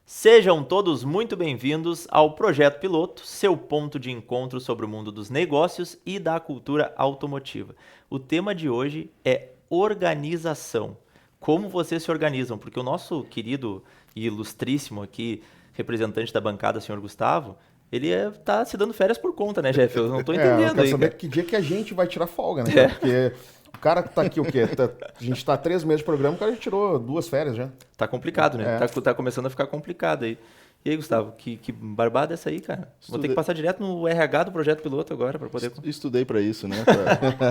Sejam todos muito bem-vindos ao Projeto Piloto, seu ponto de encontro sobre o mundo dos negócios e da cultura automotiva. O tema de hoje é organização. Como vocês se organizam? Porque o nosso querido e ilustríssimo aqui, representante da bancada, senhor Gustavo, ele tá se dando férias por conta, né, Jeff? Eu não tô entendendo eu quero aí, saber cara. que dia que a gente vai tirar folga, né, cara? Porque o cara que tá aqui, o quê? A gente tá há 3 meses de programa, o cara já tirou 2 férias já. Tá complicado, né? Tá começando a ficar complicado aí. E aí, Gustavo, que barbada é essa aí, cara? Vou ter que passar direto no RH do Projeto Piloto agora para poder... Estudei para isso, né?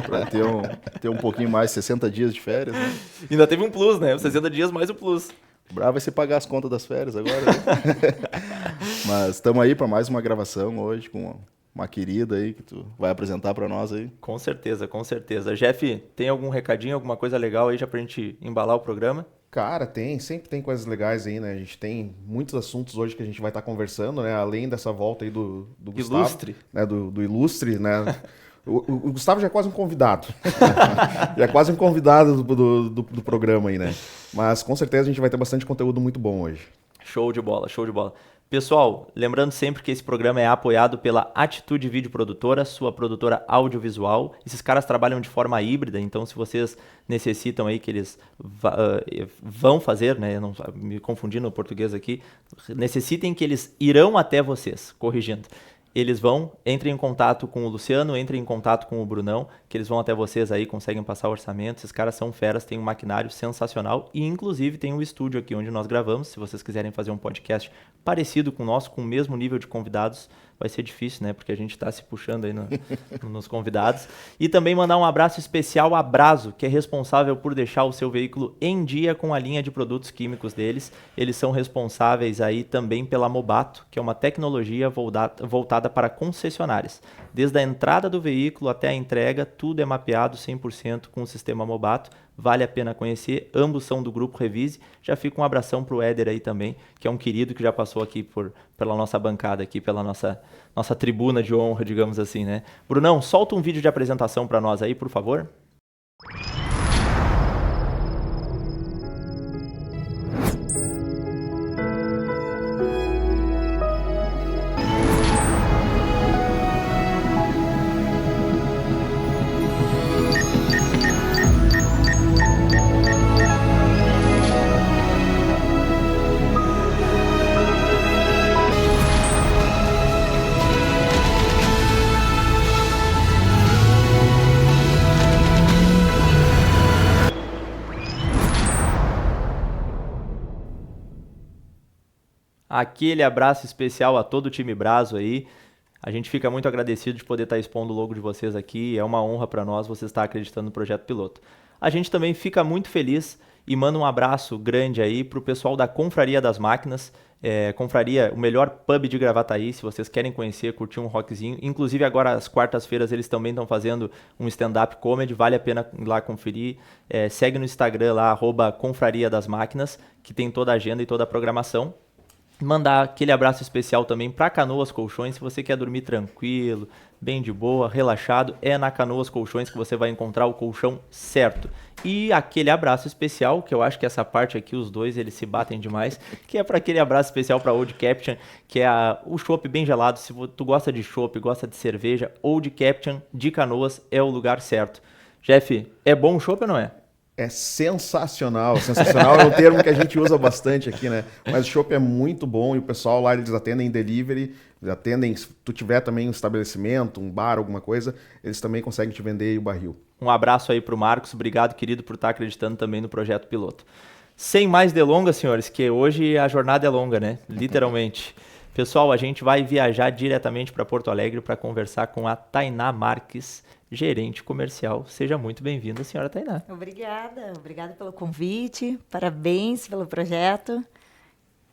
Pra ter um pouquinho mais, 60 dias de férias, né? Ainda teve um plus, né? Os 60 dias mais o plus. Bravo vai ser pagar as contas das férias agora, né? Mas estamos aí para mais uma gravação hoje com uma querida aí que tu vai apresentar para nós aí. Com certeza, com certeza. Jeff, tem algum recadinho, alguma coisa legal aí já pra gente embalar o programa? Cara, sempre tem coisas legais aí, né? A gente tem muitos assuntos hoje que a gente vai estar conversando, né? Além dessa volta aí do Gustavo. Ilustre. Né? Do ilustre, né? O Gustavo já é quase um convidado. Já é quase um convidado do programa aí, né? Mas com certeza a gente vai ter bastante conteúdo muito bom hoje. Show de bola, show de bola. Pessoal, lembrando sempre que esse programa é apoiado pela Atitude Vídeo Produtora, sua produtora audiovisual. Esses caras trabalham de forma híbrida, então se vocês necessitam aí que eles vão fazer, né, não me confundi no português aqui, necessitem que eles irão até vocês, corrigindo. Eles entrem em contato com o Luciano, entrem em contato com o Brunão, que eles vão até vocês aí, conseguem passar o orçamento. Esses caras são feras, têm um maquinário sensacional e inclusive tem um estúdio aqui onde nós gravamos. Se vocês quiserem fazer um podcast parecido com o nosso, com o mesmo nível de convidados, vai ser difícil, né? Porque a gente está se puxando aí nos convidados. E também mandar um abraço especial à Braso, que é responsável por deixar o seu veículo em dia com a linha de produtos químicos deles. Eles são responsáveis aí também pela Mobato, que é uma tecnologia voltada para concessionárias. Desde a entrada do veículo até a entrega, tudo é mapeado 100% com o sistema Mobato. Vale a pena conhecer, ambos são do Grupo Revise. Já fica um abração pro Éder aí também, que é um querido que já passou aqui pela nossa bancada, aqui pela nossa tribuna de honra, digamos assim, né? Brunão, solta um vídeo de apresentação para nós aí, por favor. Aquele abraço especial a todo o time Braso aí. A gente fica muito agradecido de poder estar expondo o logo de vocês aqui. É uma honra para nós você estar acreditando no Projeto Piloto. A gente também fica muito feliz e manda um abraço grande aí pro pessoal da Confraria das Máquinas. Confraria, o melhor pub de Gravataí, se vocês querem conhecer, curtir um rockzinho. Inclusive agora às quartas-feiras eles também estão fazendo um stand-up comedy, vale a pena ir lá conferir. Segue no Instagram lá, @Confraria das Máquinas, que tem toda a agenda e toda a programação. Mandar aquele abraço especial também para Canoas Colchões, se você quer dormir tranquilo, bem de boa, relaxado, é na Canoas Colchões que você vai encontrar o colchão certo. E aquele abraço especial, que eu acho que essa parte aqui, os dois, eles se batem demais, que é para aquele abraço especial para Old Captain, que é o chopp bem gelado. Se tu gosta de chopp, gosta de cerveja, Old Captain de Canoas é o lugar certo. Jeff, é bom o chopp ou não é? É sensacional. Sensacional é um termo que a gente usa bastante aqui, né? Mas o chopp é muito bom e o pessoal lá, eles atendem delivery, atendem, se tu tiver também um estabelecimento, um bar, alguma coisa, eles também conseguem te vender o barril. Um abraço aí pro Marcos, obrigado, querido, por estar acreditando também no Projeto Piloto. Sem mais delongas, senhores, que hoje a jornada é longa, né? Literalmente. Pessoal, a gente vai viajar diretamente para Porto Alegre para conversar com a Tainá Marques, gerente comercial. Seja muito bem-vinda, senhora Tainá. Obrigada pelo convite, parabéns pelo projeto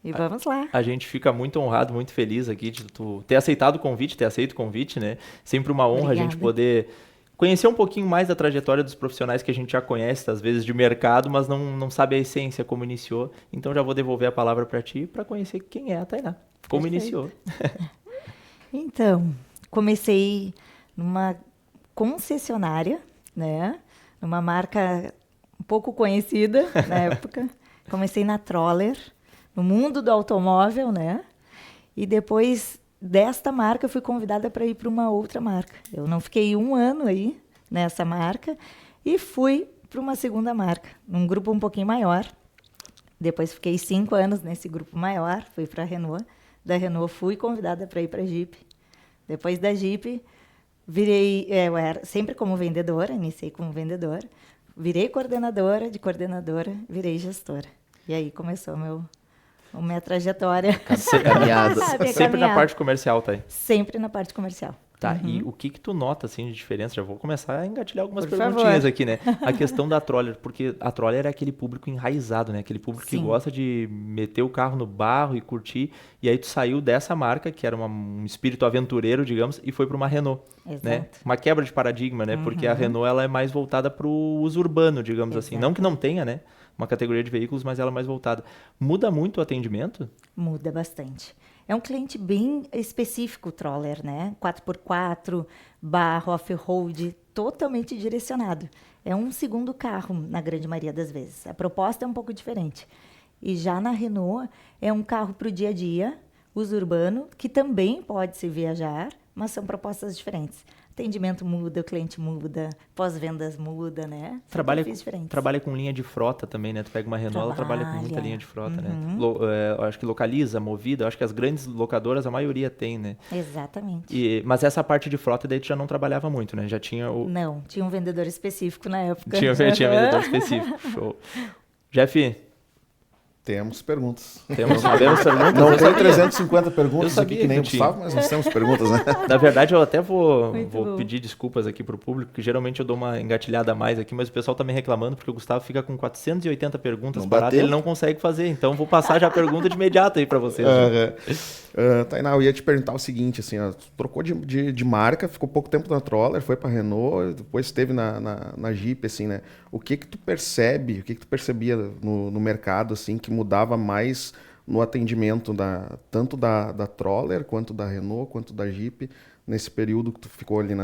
e vamos lá. A gente fica muito honrado, muito feliz aqui de tu ter aceitado o convite, ter aceito o convite, né? Sempre uma honra a gente poder conhecer um pouquinho mais da trajetória dos profissionais que a gente já conhece, às vezes de mercado, mas não sabe a essência, como iniciou. Então já vou devolver a palavra para ti para conhecer quem é a Tainá, como iniciou. Então, comecei numa concessionária, né? Numa marca um pouco conhecida na época. Comecei na Troller, no mundo do automóvel, né? E depois desta marca, eu fui convidada para ir para uma outra marca. Eu não fiquei 1 ano aí nessa marca e fui para uma segunda marca, num grupo um pouquinho maior. Depois fiquei 5 anos nesse grupo maior, fui para a Renault. Da Renault fui convidada para ir para a Jeep. Depois da Jeep, eu era sempre como vendedora, iniciei como vendedora. Virei coordenadora, de coordenadora, virei gestora. E aí começou a minha trajetória. Caminhada. Sempre na parte comercial, tá aí. Sempre na parte comercial. Tá, e o que tu nota, assim, de diferença? Já vou começar a engatilhar algumas Por perguntinhas favor. aqui, né? A questão da Troller, porque a Troller é aquele público enraizado, né? Aquele público que Sim. gosta de meter o carro no barro e curtir. E aí tu saiu dessa marca, que era um espírito aventureiro, digamos, e foi para uma Renault, né? Exato. Uma quebra de paradigma, né? Porque a Renault, ela é mais voltada para o uso urbano, digamos assim. Não que não tenha, né? Uma categoria de veículos, mas ela é mais voltada. Muda muito o atendimento? Muda bastante. É um cliente bem específico, o Troller, né? 4x4, barro, off-road, totalmente direcionado. É um segundo carro, na grande maioria das vezes. A proposta é um pouco diferente. E já na Renault, é um carro para o dia a dia, uso urbano, que também pode se viajar, mas são propostas diferentes. Atendimento muda, o cliente muda, pós-vendas muda, né? São perfis diferentes. Trabalha com linha de frota também, né? Tu pega uma Renault, ela trabalha com muita Trabalha. linha de frota, né? Eu acho que localiza, movida, eu acho que as grandes locadoras, a maioria tem, né? Exatamente. Mas essa parte de frota daí tu já não trabalhava muito, né? Já tinha o... Não, tinha um vendedor específico na época. Tinha vendedor específico. Show. Jeff, Temos perguntas. temos perguntas? Não Eu tem sabia. 350 perguntas Eu sabia aqui que nem o que tinha. Gustavo, mas nós temos perguntas, né? Na verdade, eu até vou Muito bom. pedir desculpas aqui pro público, que geralmente eu dou uma engatilhada a mais aqui, mas o pessoal tá me reclamando porque o Gustavo fica com 480 perguntas Não paradas e bateu? ele não consegue fazer. Então, eu vou passar já a pergunta de imediato aí pra vocês. Tainá, eu ia te perguntar o seguinte, assim, ó, tu trocou de marca, ficou pouco tempo na Troller, foi pra Renault, depois esteve na Jeep, assim, né? O que tu percebe, o que tu percebia no mercado, assim, que mudava mais no atendimento tanto da Troller, quanto da Renault, quanto da Jeep, nesse período que tu ficou ali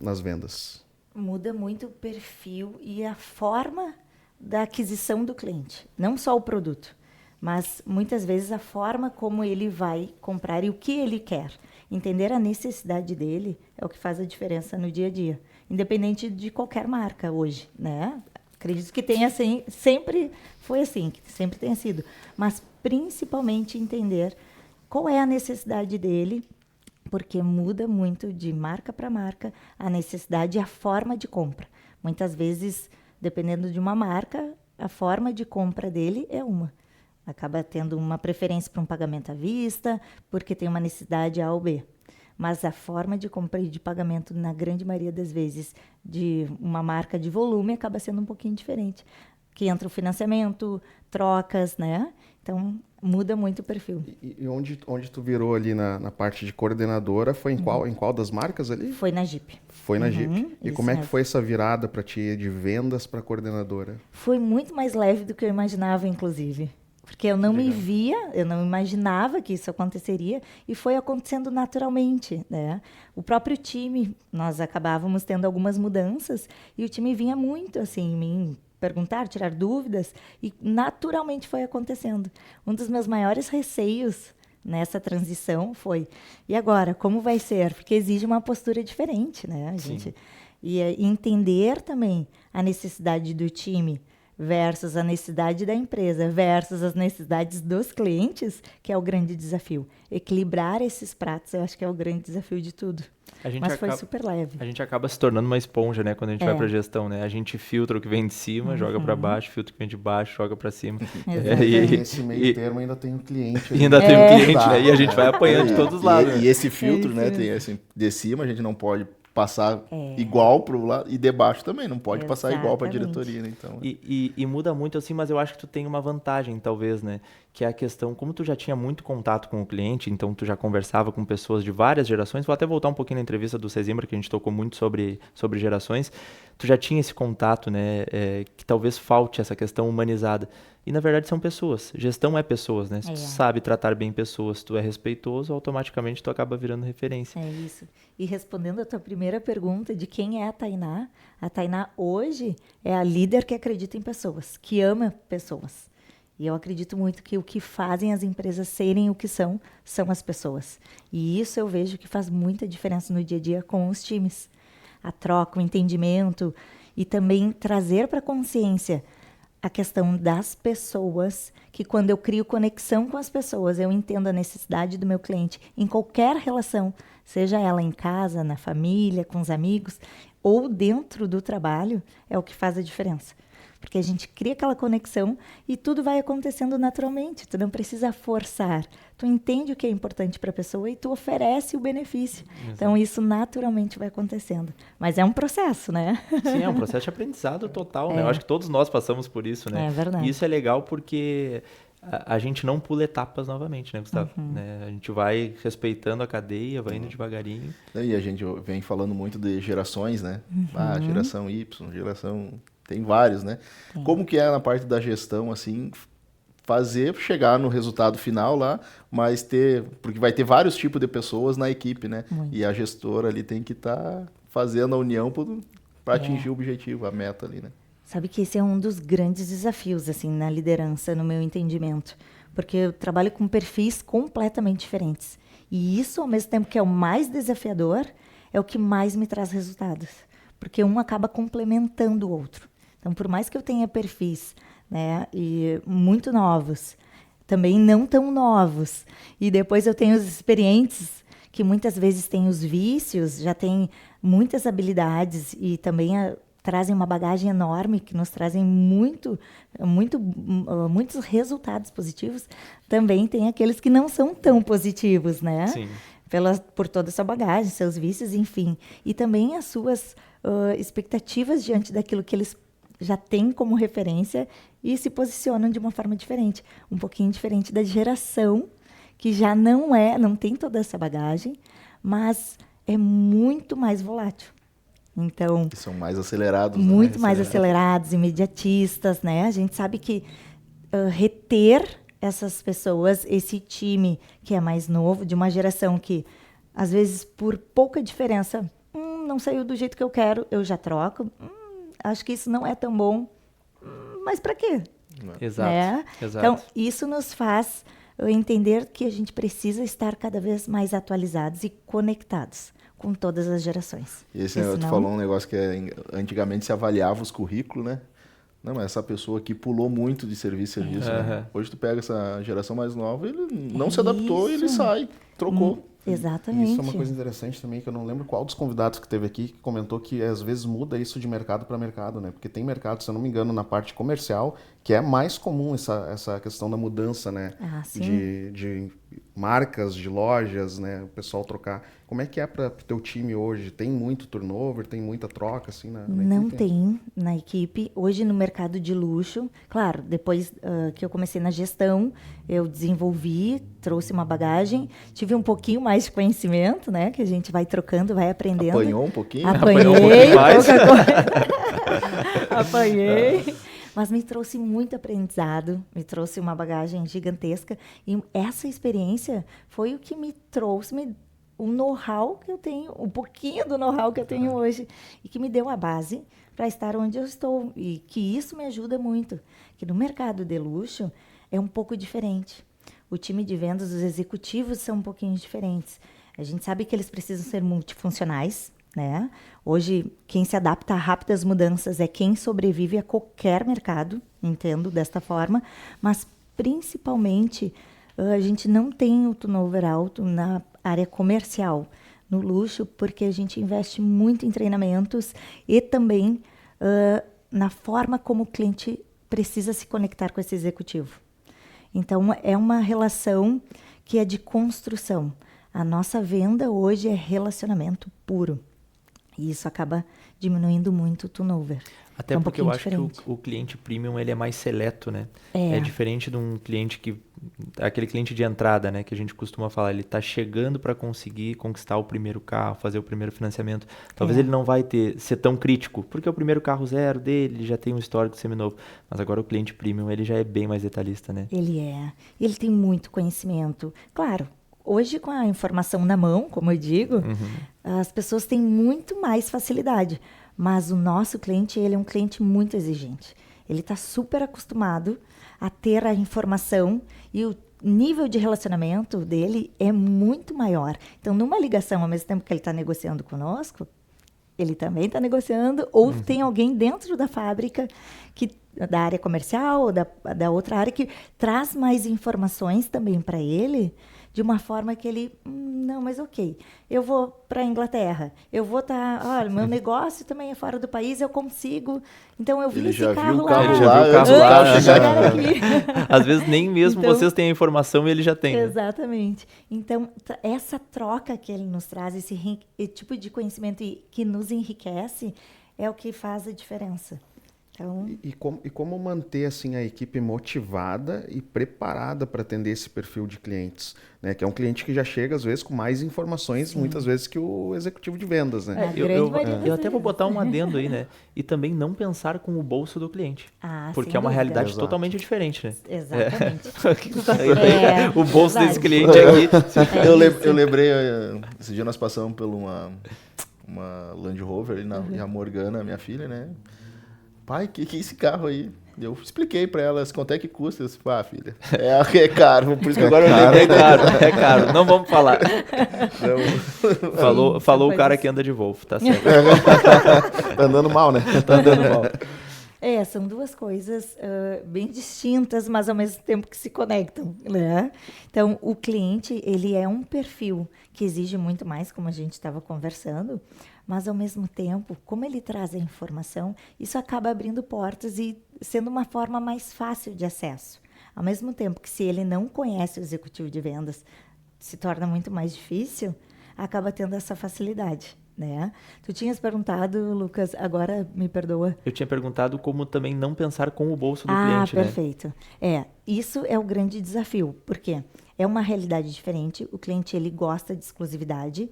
nas vendas? Muda muito o perfil e a forma da aquisição do cliente. Não só o produto, mas muitas vezes a forma como ele vai comprar e o que ele quer. Entender a necessidade dele é o que faz a diferença no dia a dia, independente de qualquer marca hoje, né? Acredito que tenha assim, sempre foi assim, que sempre tenha sido, mas principalmente entender qual é a necessidade dele, porque muda muito de marca para marca a necessidade e a forma de compra. Muitas vezes, dependendo de uma marca, a forma de compra dele é uma. Acaba tendo uma preferência para um pagamento à vista, porque tem uma necessidade A ou B. Mas a forma de compra e de pagamento, na grande maioria das vezes, de uma marca de volume, acaba sendo um pouquinho diferente. Que entra o financiamento, trocas, né? Então, muda muito o perfil. E onde tu virou ali na parte de coordenadora, foi em qual das marcas ali? Foi na Jeep. Foi na Jeep. E isso como é que mesmo. foi essa virada para ti de vendas para coordenadora? Foi muito mais leve do que eu imaginava, inclusive. Porque eu não me via, eu não imaginava que isso aconteceria e foi acontecendo naturalmente, né? O próprio time, nós acabávamos tendo algumas mudanças e o time vinha muito assim em mim perguntar, tirar dúvidas e naturalmente foi acontecendo. Um dos meus maiores receios nessa transição foi, e agora, como vai ser? Porque exige uma postura diferente, né? A gente e entender também a necessidade do time versus a necessidade da empresa, versus as necessidades dos clientes, que é o grande desafio. Equilibrar esses pratos, eu acho que é o grande desafio de tudo. Mas foi super leve. A gente acaba se tornando uma esponja, né? Quando a gente vai pra gestão, né? A gente filtra o que vem de cima, joga pra baixo, filtra o que vem de baixo, joga pra cima. E nesse meio termo ainda tem o cliente. E ainda tem um cliente, né? E a gente vai apanhando de todos os lados. E esse filtro, né? Tem assim, de cima a gente não pode passar igual pro lado e de baixo também não pode passar igual para a diretoria, né? Então. E muda muito assim, mas eu acho que tu tem uma vantagem, talvez, né? que é a questão, como tu já tinha muito contato com o cliente, então tu já conversava com pessoas de várias gerações, vou até voltar um pouquinho na entrevista do Sesimbra, que a gente tocou muito sobre gerações, tu já tinha esse contato, né, que talvez falte essa questão humanizada. E na verdade são pessoas, gestão é pessoas, né, se tu sabe tratar bem pessoas, tu é respeitoso, automaticamente tu acaba virando referência. É isso. E respondendo a tua primeira pergunta de quem é a Tainá hoje é a líder que acredita em pessoas, que ama pessoas. E eu acredito muito que o que fazem as empresas serem o que são as pessoas. E isso eu vejo que faz muita diferença no dia a dia com os times. A troca, o entendimento e também trazer para a consciência a questão das pessoas, que quando eu crio conexão com as pessoas, eu entendo a necessidade do meu cliente em qualquer relação, seja ela em casa, na família, com os amigos ou dentro do trabalho, é o que faz a diferença. Porque a gente cria aquela conexão e tudo vai acontecendo naturalmente. Tu não precisa forçar. Tu entende o que é importante para a pessoa e tu oferece o benefício. Exato. Então, isso naturalmente vai acontecendo. Mas é um processo, né? Sim, é um processo de aprendizado total, né? Eu acho que todos nós passamos por isso, né? É verdade. E isso é legal porque a gente não pula etapas novamente, né, Gustavo? Né? A gente vai respeitando a cadeia, vai indo devagarinho. E a gente vem falando muito de gerações, né? Geração Y, geração... Tem vários, né? Sim. Como que é na parte da gestão, assim, chegar no resultado final lá, mas porque vai ter vários tipos de pessoas na equipe, né? Muito. E a gestora ali tem que estar fazendo a união para atingir o objetivo, a meta ali, né? Sabe que esse é um dos grandes desafios, assim, na liderança, no meu entendimento. Porque eu trabalho com perfis completamente diferentes. E isso, ao mesmo tempo que é o mais desafiador, é o que mais me traz resultados. Porque um acaba complementando o outro. Então, por mais que eu tenha perfis, né, e muito novos, também não tão novos, e depois eu tenho os experientes, que muitas vezes têm os vícios, já têm muitas habilidades e também trazem uma bagagem enorme, que nos trazem muitos resultados positivos, também tem aqueles que não são tão positivos, né? Sim. Por toda essa bagagem, seus vícios, enfim. E também as suas expectativas diante daquilo que eles já têm como referência e se posicionam de uma forma diferente. Um pouquinho diferente da geração, que já não tem toda essa bagagem, mas é muito mais volátil. Então, que são mais acelerados. Muito mais acelerados, imediatistas, né? A gente sabe que reter essas pessoas, esse time que é mais novo, de uma geração que, às vezes, por pouca diferença, não saiu do jeito que eu quero, eu já troco. Acho que isso não é tão bom, mas para quê? Exato, né? exato. Então, isso nos faz entender que a gente precisa estar cada vez mais atualizados e conectados com todas as gerações. E esse tu falou um negócio que antigamente se avaliava os currículos, né? Não, mas essa pessoa aqui pulou muito de serviço. Né? Hoje tu pega essa geração mais nova, ele não se adaptou e ele sai, trocou. Exatamente. Isso é uma coisa interessante também, que eu não lembro qual dos convidados que teve aqui que comentou que às vezes muda isso de mercado para mercado, né? Porque tem mercado, se eu não me engano, na parte comercial, que é mais comum essa questão da mudança, né? De marcas, de lojas, né? O pessoal trocar. Como é que é para o teu time hoje? Tem muito turnover? Tem muita troca assim na não equipe? Tem na equipe. Hoje no mercado de luxo, claro, depois que eu comecei na gestão, eu desenvolvi, trouxe uma bagagem, tive um pouquinho mais de conhecimento, né? Que a gente vai trocando, vai aprendendo. Apanhou um pouquinho? Apanhou um pouquinho mais. Apanhei. Mas me trouxe muito aprendizado, me trouxe uma bagagem gigantesca. E essa experiência foi o que me trouxe o know-how que eu tenho, um pouquinho do know-how que eu tenho hoje. E que me deu a base para estar onde eu estou. E que isso me ajuda muito. Que no mercado de luxo é um pouco diferente. O time de vendas, os executivos são um pouquinho diferentes. A gente sabe que eles precisam ser multifuncionais, né? Hoje, quem se adapta a rápidas mudanças é quem sobrevive a qualquer mercado, entendo desta forma, mas principalmente a gente não tem o turnover alto na área comercial, no luxo, porque a gente investe muito em treinamentos e também na forma como o cliente precisa se conectar com esse executivo. Então, é uma relação que é de construção. A nossa venda hoje é relacionamento puro. E isso acaba diminuindo muito o turnover. Até É um porque eu pouquinho acho diferente. que o cliente premium ele é mais seleto, né? É. É diferente de um cliente aquele cliente de entrada, né? Que a gente costuma falar, ele está chegando para conseguir conquistar o primeiro carro, fazer o primeiro financiamento. Talvez ele não vai ser tão crítico, porque é o primeiro carro zero dele, ele já tem um histórico seminovo. Mas agora o cliente premium, ele já é bem mais detalhista, né? Ele tem muito conhecimento. Claro, hoje com a informação na mão, como eu digo, as pessoas têm muito mais facilidade. Mas o nosso cliente, ele é um cliente muito exigente. Ele está super acostumado a ter a informação e o nível de relacionamento dele é muito maior. Então, numa ligação, ao mesmo tempo que ele está negociando conosco, ele também está negociando, ou tem alguém dentro da fábrica, da área comercial, ou da outra área, que traz mais informações também para ele, de uma forma que ele, não, mas ok, eu vou para a Inglaterra, eu vou olha, meu negócio também é fora do país, eu consigo, então eu vi Ele esse já carro viu o lá. carro Ele já viu o carro antes lá, de chegar aqui. Às vezes nem mesmo Então, vocês têm a informação e ele já tem, né? Exatamente. Então, essa troca que ele nos traz, esse tipo de conhecimento que nos enriquece, é o que faz a diferença. Então, E como manter assim a equipe motivada e preparada para atender esse perfil de clientes, né? Que é um cliente que já chega às vezes com mais informações, muitas vezes que o executivo de vendas, né? A grande maioria das Eu até vou vezes. botar um adendo aí, né? E também não pensar com o bolso do cliente. Porque sem é uma dúvida. realidade Exato. totalmente diferente, né? Exatamente. O que tu tá É, o bolso desse verdade. cliente aqui. Eu lembrei, esse dia nós passamos por uma Land Rover ali e a Morgana, minha filha, né? Pai, que é esse carro aí? Eu expliquei pra elas quanto é que custa. Eu disse, filha, é caro, por isso que agora eu É caro, não vamos falar. Não, Falou o cara que anda de Volvo, tá certo. Tá andando mal, né? Tá andando mal. São duas coisas bem distintas, mas ao mesmo tempo que se conectam, né? Então, o cliente, ele é um perfil que exige muito mais, como a gente estava conversando, mas ao mesmo tempo, como ele traz a informação, isso acaba abrindo portas e sendo uma forma mais fácil de acesso. Ao mesmo tempo que se ele não conhece o executivo de vendas, se torna muito mais difícil, acaba tendo essa facilidade. Né? Tu tinhas perguntado, Lucas, agora me perdoa. Eu tinha perguntado como também não pensar com o bolso do cliente, perfeito. Isso é o grande desafio, porque é uma realidade diferente, o cliente ele gosta de exclusividade,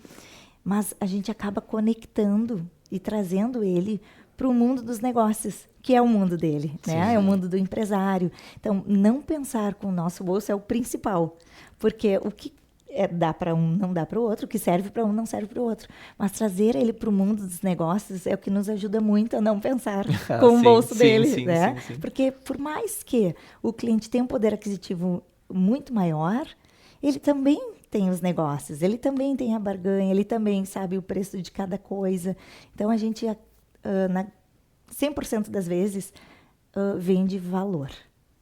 mas a gente acaba conectando e trazendo ele para o mundo dos negócios, que é o mundo dele, né? É o mundo do empresário. Então, não pensar com o nosso bolso é o principal, porque o que dá para um, não dá para o outro, o que serve para um, não serve para o outro. Mas trazer ele para o mundo dos negócios é o que nos ajuda muito a não pensar com o bolso dele, né? Sim. Porque por mais que o cliente tenha um poder aquisitivo muito maior, ele também tem os negócios, ele também tem a barganha, ele também sabe o preço de cada coisa. Então, a gente, 100% das vezes, vende valor,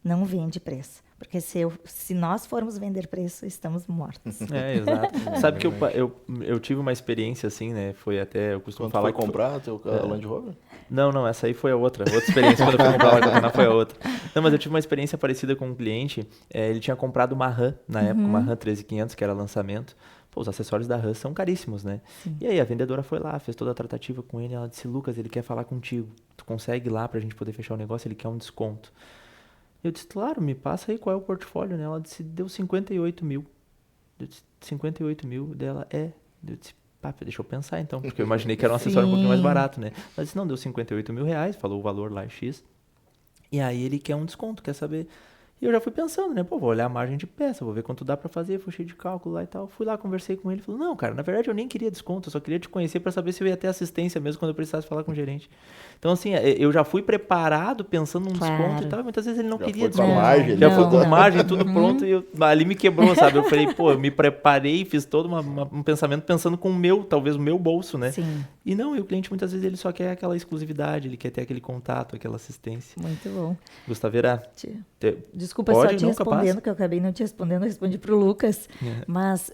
não vende preço. Porque se nós formos vender preço, estamos mortos. Exato. Sabe que eu tive uma experiência assim, né? Foi até, eu costumo Quando falar foi comprar teu Land Rover? Não, essa aí foi a outra experiência. Quando eu fui comprar lá foi a outra. Não, mas eu tive uma experiência parecida com um cliente. Ele tinha comprado uma RAM, na época, uma RAM 13500, que era lançamento. Pô, os acessórios da RAM são caríssimos, né? Sim. E aí a vendedora foi lá, fez toda a tratativa com ele. Ela disse, Lucas, ele quer falar contigo. Tu consegue ir lá pra gente poder fechar o negócio? Ele quer um desconto. Eu disse, claro, me passa aí qual é o portfólio, né? Ela disse, deu 58 mil. Eu disse, 58 mil dela? Eu disse, deixa eu pensar então, porque eu imaginei que era um acessório um pouquinho mais barato, né? Ela disse, não, deu 58 mil reais, falou o valor lá, X. E aí ele quer um desconto, quer saber. E eu já fui pensando, né? Pô, vou olhar a margem de peça, vou ver quanto dá pra fazer, fui cheio de cálculo lá e tal. Fui lá, conversei com ele, falou, não, cara, na verdade eu nem queria desconto, eu só queria te conhecer pra saber se eu ia ter assistência mesmo quando eu precisasse falar com o gerente. Então, assim, eu já fui preparado, pensando num desconto e tal, e muitas vezes ele não queria desconto. Já foi com margem, tudo pronto, e ali me quebrou, sabe? Eu falei, pô, eu me preparei, fiz todo um pensamento pensando com talvez o meu bolso, né? Sim. E não, e o cliente muitas vezes ele só quer aquela exclusividade, ele quer ter aquele contato, aquela assistência. Muito bom. Gustaveira, desculpa só te respondendo, que eu acabei não te respondendo, eu respondi para o Lucas, mas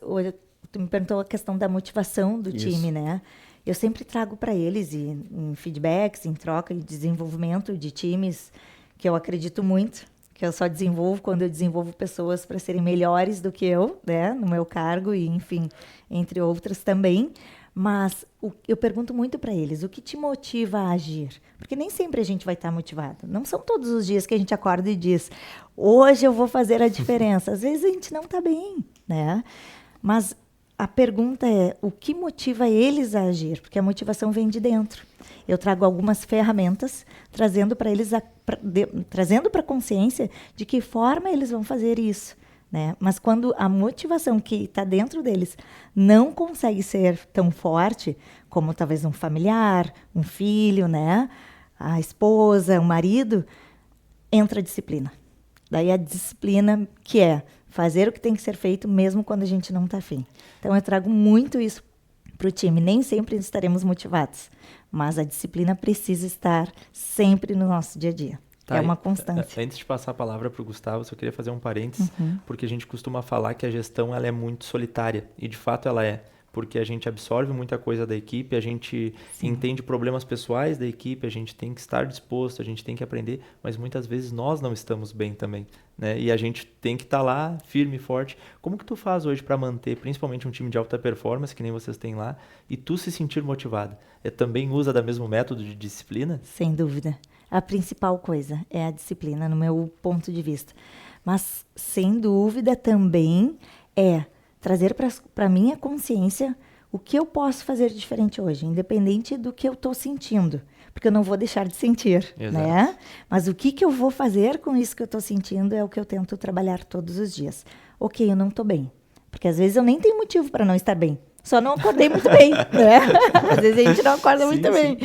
tu me perguntou a questão da motivação do time, né? Eu sempre trago para eles, em feedbacks, em troca e desenvolvimento de times, que eu acredito muito, que eu só desenvolvo quando eu desenvolvo pessoas para serem melhores do que eu, né, no meu cargo e, enfim, entre outras também. Mas eu pergunto muito para eles, o que te motiva a agir? Porque nem sempre a gente vai estar motivado. Não são todos os dias que a gente acorda e diz, hoje eu vou fazer a diferença. Às vezes a gente não está bem, né? Mas a pergunta é, o que motiva eles a agir? Porque a motivação vem de dentro. Eu trago algumas ferramentas, trazendo para eles, trazendo para a consciência de que forma eles vão fazer isso. Né? Mas quando a motivação que está dentro deles não consegue ser tão forte como talvez um familiar, um filho, né? A esposa, o marido, entra a disciplina. Daí a disciplina que é fazer o que tem que ser feito mesmo quando a gente não está afim. Então eu trago muito isso para o time. Nem sempre estaremos motivados, mas a disciplina precisa estar sempre no nosso dia a dia. Tá, é uma constância. Antes de passar a palavra para o Gustavo, só queria fazer um parênteses, porque a gente costuma falar que a gestão ela é muito solitária, e de fato ela é, porque a gente absorve muita coisa da equipe, a gente entende problemas pessoais da equipe, a gente tem que estar disposto, a gente tem que aprender, mas muitas vezes nós não estamos bem também, né? E a gente tem que estar lá, firme e forte. Como que tu faz hoje para manter, principalmente um time de alta performance, que nem vocês têm lá, e tu se sentir motivado? Também usa da mesmo método de disciplina? Sem dúvida. A principal coisa é a disciplina, no meu ponto de vista. Mas, sem dúvida, também é trazer para a minha consciência o que eu posso fazer de diferente hoje, independente do que eu estou sentindo. Porque eu não vou deixar de sentir, né? Mas o que eu vou fazer com isso que eu estou sentindo é o que eu tento trabalhar todos os dias. Ok, eu não estou bem. Porque, às vezes, eu nem tenho motivo para não estar bem. Só não acordei muito bem, né? Às vezes, a gente não acorda muito bem.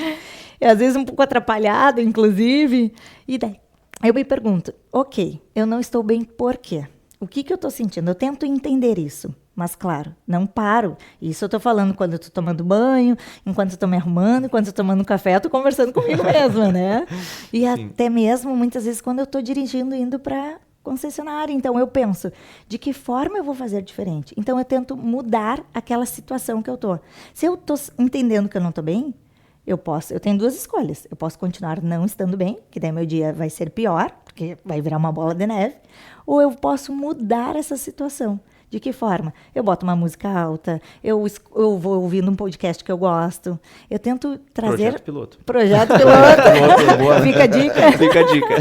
E às vezes um pouco atrapalhado, inclusive. E daí eu me pergunto, ok, eu não estou bem por quê? O que eu estou sentindo? Eu tento entender isso. Mas, claro, não paro. Isso eu estou falando quando eu estou tomando banho, enquanto eu estou me arrumando, enquanto eu estou tomando café, eu estou conversando comigo mesma, né? E até mesmo, muitas vezes, quando eu estou dirigindo, indo para concessionária. Então, eu penso, de que forma eu vou fazer diferente? Então, eu tento mudar aquela situação que eu estou. Se eu estou entendendo que eu não estou bem, eu tenho duas escolhas. Eu posso continuar não estando bem, que daí meu dia vai ser pior, porque vai virar uma bola de neve, ou eu posso mudar essa situação. De que forma? Eu boto uma música alta, eu vou ouvindo um podcast que eu gosto, eu tento trazer... Projeto piloto. Fica a dica. Fica a dica.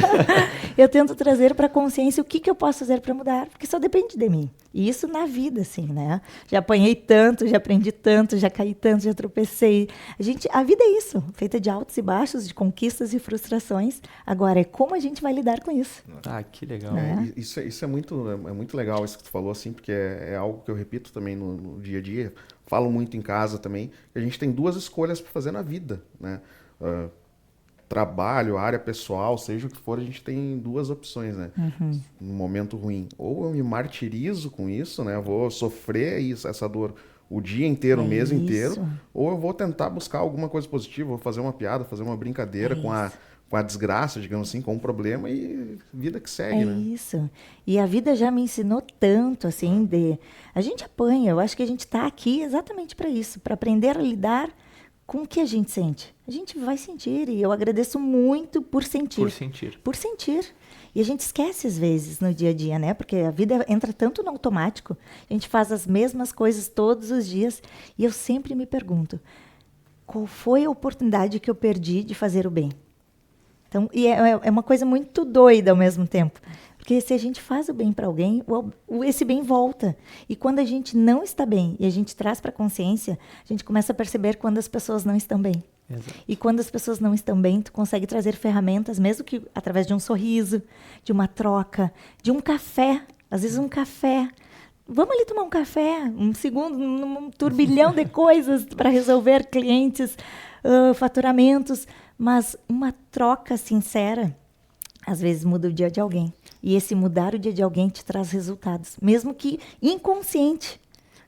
Eu tento trazer para a consciência o que eu posso fazer para mudar, porque só depende de mim. E isso na vida, assim, né? Já apanhei tanto, já aprendi tanto, já caí tanto, já tropecei. A vida é isso, feita de altos e baixos, de conquistas e frustrações. Agora, é como a gente vai lidar com isso. Ah, que legal. Isso é muito legal, isso que tu falou, assim, porque é algo que eu repito também no dia a dia. Falo muito em casa também. Que a gente tem duas escolhas para fazer na vida, né? Trabalho, área pessoal, seja o que for, a gente tem duas opções, né? No momento ruim. Ou eu me martirizo com isso, né? Eu vou sofrer essa dor o dia inteiro, o mês inteiro. Ou eu vou tentar buscar alguma coisa positiva, vou fazer uma piada, fazer uma brincadeira com a desgraça, digamos assim, com um problema e vida que segue, né? Isso. E a vida já me ensinou tanto, assim, a gente apanha. Eu acho que a gente está aqui exatamente para isso, para aprender a lidar com o que a gente sente. A gente vai sentir, e eu agradeço muito por sentir. Por sentir. E a gente esquece, às vezes, no dia a dia, né? Porque a vida entra tanto no automático, a gente faz as mesmas coisas todos os dias, e eu sempre me pergunto, qual foi a oportunidade que eu perdi de fazer o bem? Então, e é uma coisa muito doida ao mesmo tempo. Porque se a gente faz o bem para alguém, esse bem volta. E quando a gente não está bem e a gente traz para a consciência, a gente começa a perceber quando as pessoas não estão bem. Exato. E quando as pessoas não estão bem, tu consegue trazer ferramentas, mesmo que através de um sorriso, de uma troca, de um café. Às vezes um café. Vamos ali tomar um café, um segundo, um turbilhão de coisas para resolver clientes, faturamentos. Mas uma troca sincera, às vezes muda o dia de alguém. E esse mudar o dia de alguém te traz resultados, mesmo que inconsciente.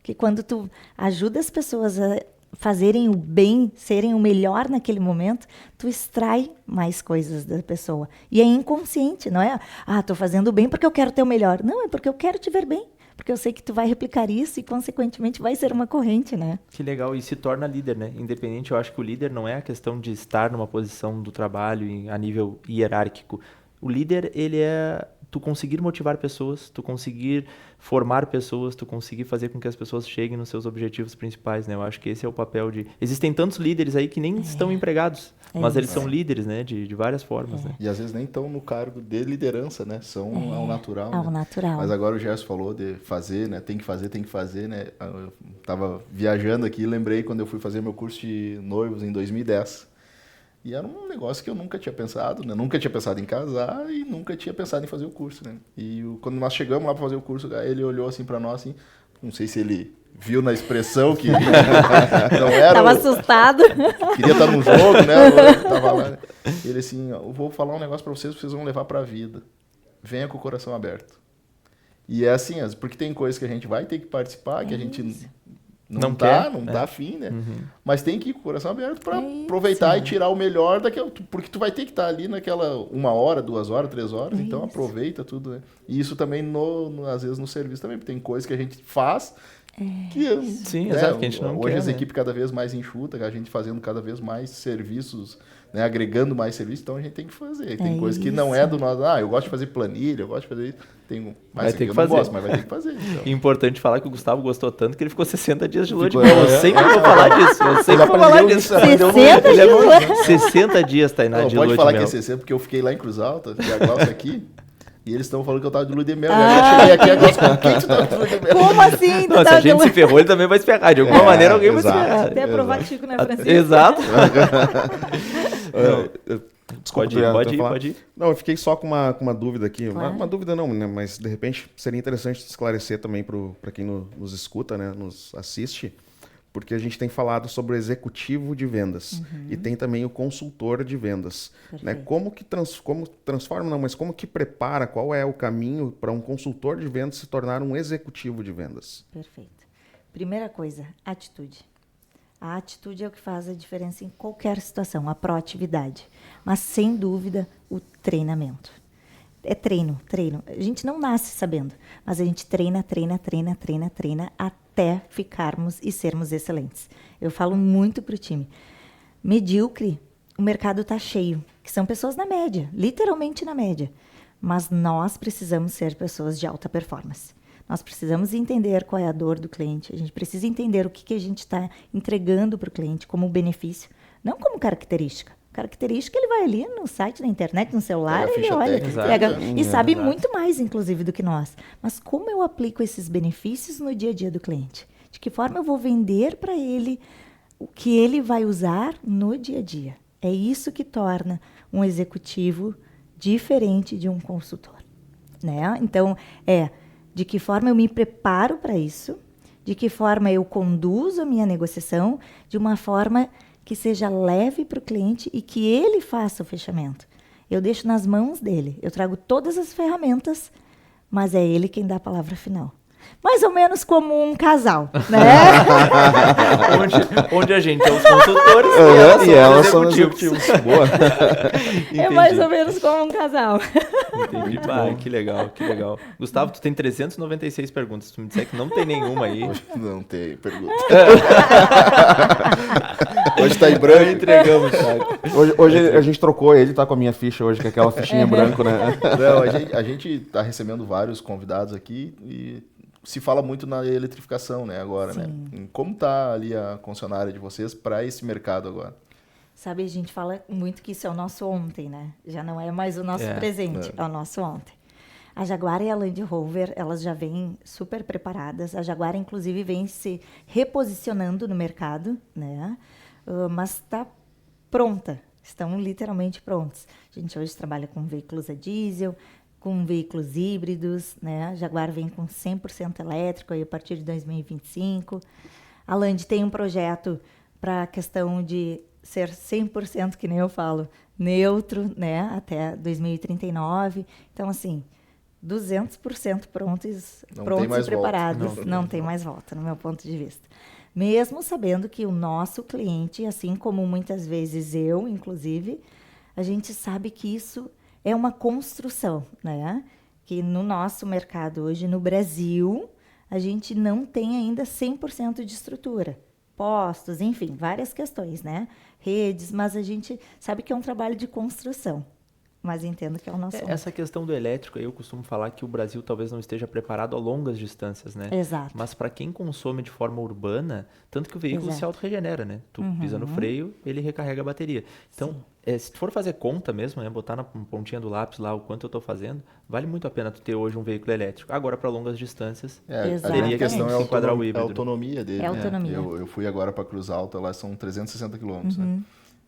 Que quando tu ajuda as pessoas a fazerem o bem, serem o melhor naquele momento, tu extrai mais coisas da pessoa. E é inconsciente, não é? Estou fazendo o bem porque eu quero ter o melhor. Não, é porque eu quero te ver bem. Porque eu sei que tu vai replicar isso e, consequentemente, vai ser uma corrente, né? Que legal. E se torna líder, né? Independente, eu acho que o líder não é a questão de estar numa posição do trabalho a nível hierárquico. O líder, ele é tu conseguir motivar pessoas, tu conseguir formar pessoas, tu conseguir fazer com que as pessoas cheguem nos seus objetivos principais, né? Eu acho que esse é o papel de... Existem tantos líderes aí que nem estão empregados, mas eles são líderes, né? De várias formas, né? E às vezes nem estão no cargo de liderança, né? São ao natural. Ao né? natural. Mas agora o Gerson falou de fazer, né? Tem que fazer, né? Eu tava viajando aqui e lembrei quando eu fui fazer meu curso de noivos em 2010. E era um negócio que eu nunca tinha pensado, né? Nunca tinha pensado em casar e nunca tinha pensado em fazer o curso, né? E quando nós chegamos lá para fazer o curso, ele olhou assim para nós, assim, não sei se ele viu na expressão que não era... Tava assustado. Queria estar no jogo, né? Eu tava lá, né? Ele assim, eu vou falar um negócio para vocês vão levar para a vida. Venha com o coração aberto. E é assim, porque tem coisas que a gente vai ter que participar, que a gente... Não tá afim, né? Mas tem que ir com o coração aberto para aproveitar e tirar o melhor daquela... Porque tu vai ter que estar ali naquela 1 hora, 2 horas, 3 horas, então aproveita tudo, né? E isso também, às vezes, no serviço também, porque tem coisas que a gente faz que... Sim, né? exato, que a gente não Hoje quer, as né? equipes cada vez mais enxuta, a gente fazendo cada vez mais serviços, né? Agregando mais serviços, então a gente tem que fazer. Tem coisas que não é do nosso... eu gosto de fazer planilha, eu gosto de fazer isso. Vai ter que eu fazer. não gosto, mas vai ter que fazer. Então. E importante falar que o Gustavo gostou tanto que ele ficou 60 dias de lua de mel. Eu sempre vou falar disso. Eu sempre vou falar disso. 60 Ele é dias? bom. 60 dias, Tainá, Não, de lua pode de falar mel. que é 60, porque eu fiquei lá em Cruz Alta, e a Glaucia aqui, e eles estão falando que eu tava de lua de mel. Eu já cheguei aqui, a Glaucia, com quem tu tá de lua de mel? Como assim? Não, se a gente se ferrou, ele também vai se ferrar. De alguma maneira, alguém vai se exato. ferrar. Até provativo, né, Francisco? Exato. Desculpa, Pode ir. Não, eu fiquei só com uma dúvida aqui. Claro. Uma dúvida não, né? Mas de repente seria interessante esclarecer também para quem nos escuta, né? Nos assiste, porque a gente tem falado sobre o executivo de vendas e tem também o consultor de vendas. Né? Como que transforma, não, mas como que prepara, qual é o caminho para um consultor de vendas se tornar um executivo de vendas? Perfeito. Primeira coisa, atitude. A atitude é o que faz a diferença em qualquer situação, a proatividade. Mas, sem dúvida, o treinamento. É treino. A gente não nasce sabendo, mas a gente treina até ficarmos e sermos excelentes. Eu falo muito para o time. Medíocre, o mercado está cheio, que são pessoas na média, literalmente na média. Mas nós precisamos ser pessoas de alta performance. Nós precisamos entender qual é a dor do cliente, a gente precisa entender o que a gente está entregando para o cliente como benefício, não como característica. Característica, ele vai ali no site, na internet, no celular, ele olha e sabe muito mais, inclusive, do que nós. Mas como eu aplico esses benefícios no dia a dia do cliente? De que forma eu vou vender para ele o que ele vai usar no dia a dia? É isso que torna um executivo diferente de um consultor, né? Então, de que forma eu me preparo para isso, de que forma eu conduzo a minha negociação de uma forma que seja leve para o cliente e que ele faça o fechamento. Eu deixo nas mãos dele, eu trago todas as ferramentas, mas é ele quem dá a palavra final. Mais ou menos como um casal, né? onde a gente é os consultores E elas são os executivos. Boa. É mais ou menos como um casal. Entendi. Que legal. Gustavo, tu tem 396 perguntas. Se tu me disser que não tem nenhuma aí... Não tem pergunta. Hoje tá em branco. Entregamos, sabe? Hoje a gente trocou, ele tá com a minha ficha hoje, que é aquela fichinha branca, né? Não, a gente tá recebendo vários convidados aqui e se fala muito na eletrificação, né, agora, né? Como tá ali a concessionária de vocês para esse mercado agora? Sabe, a gente fala muito que isso é o nosso ontem, né? Já não é mais o nosso presente, é o nosso ontem. A Jaguar e a Land Rover, elas já vêm super preparadas. A Jaguar, inclusive, vem se reposicionando no mercado, né? Mas está pronta, estão literalmente prontos. A gente hoje trabalha com veículos a diesel, com veículos híbridos, né? A Jaguar vem com 100% elétrico aí a partir de 2025. A Land tem um projeto para a questão de ser 100%, que nem eu falo, neutro, né? Até 2039. Então, assim, 200% prontos e preparados. Não tem mais volta, no meu ponto de vista. Mesmo sabendo que o nosso cliente, assim como muitas vezes eu, inclusive, a gente sabe que isso é uma construção, né? Que no nosso mercado hoje, no Brasil, a gente não tem ainda 100% de estrutura. Postos, enfim, várias questões, né? Redes, mas a gente sabe que é um trabalho de construção. mas entendo que é o nosso assunto. Essa questão do elétrico, eu costumo falar que o Brasil talvez não esteja preparado a longas distâncias, né? Exato. Mas para quem consome de forma urbana, tanto que o veículo se autorregenera, né? Tu pisa no freio, ele recarrega a bateria. Então, se tu for fazer conta mesmo, né? Botar na pontinha do lápis lá o quanto eu estou fazendo, vale muito a pena tu ter hoje um veículo elétrico. Agora, para longas distâncias, A questão é enquadrar o a híbrido. autonomia dele. É a autonomia. Eu fui agora para Cruz Alta, lá são 360 quilômetros, né?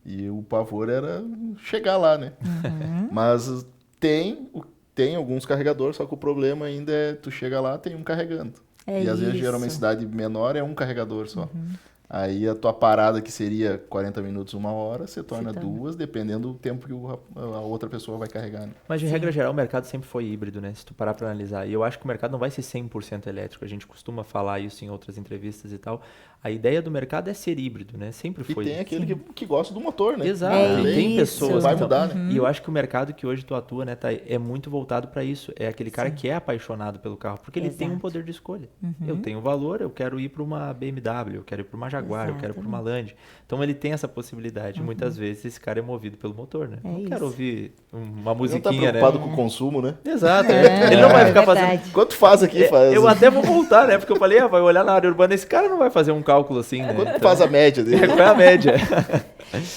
E o pavor era chegar lá, né? Mas tem alguns carregadores, só que o problema ainda é tu chega lá, tem um carregando. E às vezes, geralmente, cidade menor é um carregador só. Aí a tua parada, que seria 40 minutos, 1 hora, se torna 2, dependendo do tempo que a outra pessoa vai carregar. Né? Mas de regra geral, o mercado sempre foi híbrido, né? Se tu parar para analisar. E eu acho que o mercado não vai ser 100% elétrico. A gente costuma falar isso em outras entrevistas e tal. A ideia do mercado é ser híbrido, né? Sempre foi. E tem aquele que gosta do motor, né? Exato. Tem pessoas vai que mudar, né? E eu acho que o mercado que hoje tu atua, né, tá, é muito voltado para isso. É aquele cara que é apaixonado pelo carro, porque ele tem um poder de escolha. Eu tenho valor, eu quero ir para uma BMW, eu quero ir para uma Jaguar, eu quero ir para uma Land. Então ele tem essa possibilidade. Muitas vezes esse cara é movido pelo motor, né? Não quero ouvir uma musiquinha, ele não tá preocupado com o consumo, né? Exato. Ele não vai ficar fazendo... Quanto faz aqui? Eu até vou voltar, né? Porque eu falei, vai olhar na área urbana, esse cara não vai fazer um cálculo assim, né? Quanto faz a média dele? Qual é a média?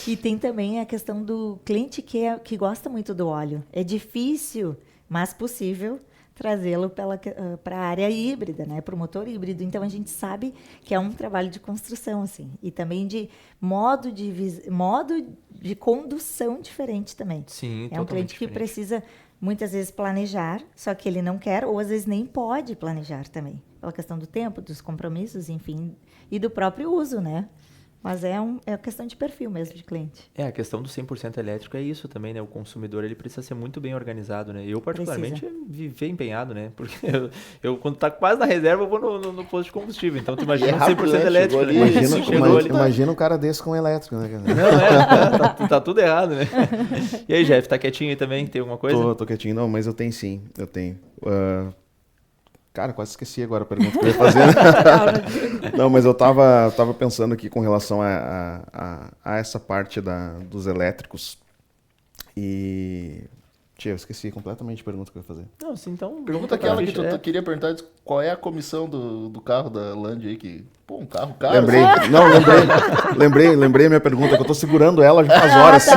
E tem também a questão do cliente que gosta muito do óleo. É difícil, mas possível, trazê-lo para a área híbrida, né? Para o motor híbrido. Então, a gente sabe que é um trabalho de construção, assim. E também de modo de condução diferente também. Sim, é um cliente que precisa, muitas vezes, planejar, só que ele não quer, ou às vezes nem pode planejar também. Pela questão do tempo, dos compromissos, enfim, e do próprio uso, né? Mas é questão de perfil mesmo de cliente. A questão do 100% elétrico é isso também, né? O consumidor, ele precisa ser muito bem organizado, né? Eu, particularmente, viver empenhado, né? Porque eu quando tá quase na reserva, eu vou no posto de combustível. Então, tu imagina 100% elétrico, né? Imagina um cara desse com elétrico, né? Não, tá tudo errado, né? E aí, Jeff, tá quietinho aí também? Tem alguma coisa? Tô quietinho. Não, mas eu tenho sim. Eu tenho. Cara, quase esqueci agora a pergunta que eu ia fazer. Não, mas eu tava pensando aqui com relação a essa parte dos elétricos. E... eu esqueci completamente a pergunta que eu ia fazer. Não, assim, então... Pergunta aquela que tu queria perguntar, qual é a comissão do carro da Land aí, que... Pô, um carro caro. Lembrei. Não, lembrei a minha pergunta, que eu tô segurando ela já faz horas.